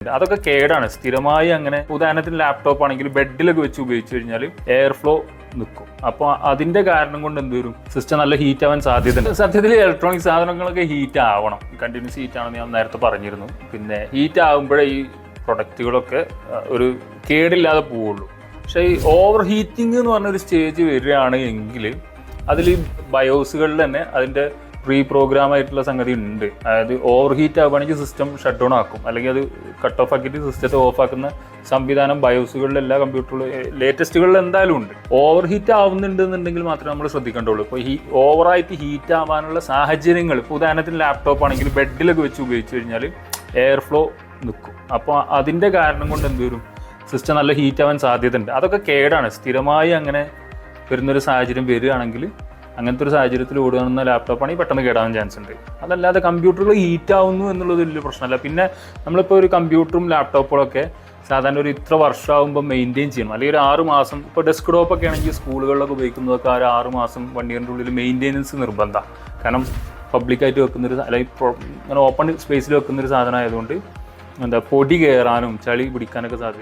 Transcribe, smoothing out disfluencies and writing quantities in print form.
അതൊക്കെ കേടാണ്. സ്ഥിരമായി അങ്ങനെ ഉദാഹരണത്തിന് ലാപ്ടോപ്പ് ആണെങ്കിൽ ബെഡിലൊക്കെ വെച്ച് ഉപയോഗിച്ച് കഴിഞ്ഞാൽ എയർ ഫ്ലോ നിൽക്കും. അപ്പോൾ അതിന്റെ കാരണം കൊണ്ട് എന്ത് വരും, സിസ്റ്റം നല്ല ഹീറ്റ് ആവാൻ സാധ്യതയുണ്ട്. സത്യത്തിൽ ഇലക്ട്രോണിക് സാധനങ്ങളൊക്കെ ഹീറ്റ് ആവണം, കണ്ടിന്യൂസ് ഹീറ്റ് ആണെന്ന് ഞാൻ നേരത്തെ പറഞ്ഞിരുന്നു. പിന്നെ ഹീറ്റ് ആകുമ്പോഴേ ഈ പ്രൊഡക്റ്റുകളൊക്കെ ഒരു കേടില്ലാതെ പോവുള്ളൂ. പക്ഷേ ഈ ഓവർ ഹീറ്റിംഗ് എന്ന് പറഞ്ഞൊരു സ്റ്റേജ് വരികയാണ് എങ്കിൽ അതിൽ ഈ ബയോസുകളിൽ തന്നെ അതിൻ്റെ പ്രീ പ്രോഗ്രാം ആയിട്ടുള്ള സംഗതി ഉണ്ട്. അതായത് ഓവർ ഹീറ്റ് ആവുകയാണെങ്കിൽ സിസ്റ്റം ഷട്ട് ഡൗൺ ആക്കും, അല്ലെങ്കിൽ അത് കട്ട് ഓഫ് ആക്കിയിട്ട് സിസ്റ്റത്തെ ഓഫ് ആക്കുന്ന സംവിധാനം ബയോസുകളിൽ എല്ലാ കമ്പ്യൂട്ടറുകളും ലേറ്റസ്റ്റുകളിൽ എന്തായാലും ഉണ്ട്. ഓവർ ഹീറ്റ് ആവുന്നുണ്ടെന്നുണ്ടെങ്കിൽ മാത്രമേ നമ്മൾ ശ്രദ്ധിക്കേണ്ടുള്ളൂ. ഇപ്പോൾ ഓവറായിട്ട് ഹീറ്റ് ആവാനുള്ള സാഹചര്യങ്ങൾ, ഇപ്പോൾ ഉദാഹരണത്തിന് ലാപ്ടോപ്പ് ആണെങ്കിൽ ബെഡിലൊക്കെ വെച്ച് ഉപയോഗിച്ച് കഴിഞ്ഞാൽ എയർ ഫ്ലോ നിൽക്കും. അപ്പോൾ അതിൻ്റെ കാരണം കൊണ്ട് എന്ത് വരും, സിസ്റ്റം നല്ല ഹീറ്റ് ആവാൻ സാധ്യതയുണ്ട്. അതൊക്കെ കേടാണ്. സ്ഥിരമായി അങ്ങനെ വരുന്നൊരു സാഹചര്യം വരികയാണെങ്കിൽ അങ്ങനത്തെ ഒരു സാഹചര്യത്തിൽ ഓടുകയാണെന്ന ലാപ്ടോപ്പാണെങ്കിൽ പെട്ടെന്ന് കേടാവാൻ ചാൻസ് ഉണ്ട്. അതല്ലാതെ കമ്പ്യൂട്ടറുകൾ ഹീറ്റ് ആവുന്നു എന്നുള്ളത് വലിയ പ്രശ്നമല്ല. പിന്നെ നമ്മളിപ്പോൾ ഒരു കമ്പ്യൂട്ടറും ലാപ്ടോപ്പുകളൊക്കെ സാധാരണ ഒരു ഇത്ര വർഷമാകുമ്പോൾ മെയിൻറ്റെയിൻ ചെയ്യണം, അല്ലെങ്കിൽ ഒരു 6 മാസം. ഇപ്പോൾ ഡെസ്ക് ടോപ്പൊക്കെ ആണെങ്കിൽ സ്കൂളുകളിലൊക്കെ ഉപയോഗിക്കുന്നതൊക്കെ ഒരു 6 മാസം 1 ഇയറിൻ്റെ ഉള്ളിൽ മെയിൻ്റെനൻസ് നിർബന്ധമാണ്. കാരണം പബ്ലിക്കായിട്ട് വെക്കുന്നൊരു, അല്ലെങ്കിൽ ഇങ്ങനെ ഓപ്പൺ സ്പേസിൽ വെക്കുന്നൊരു സാധനം ആയതുകൊണ്ട് എന്താ പൊടി കയറാനും ചളി പിടിക്കാനൊക്കെ സാധ്യത.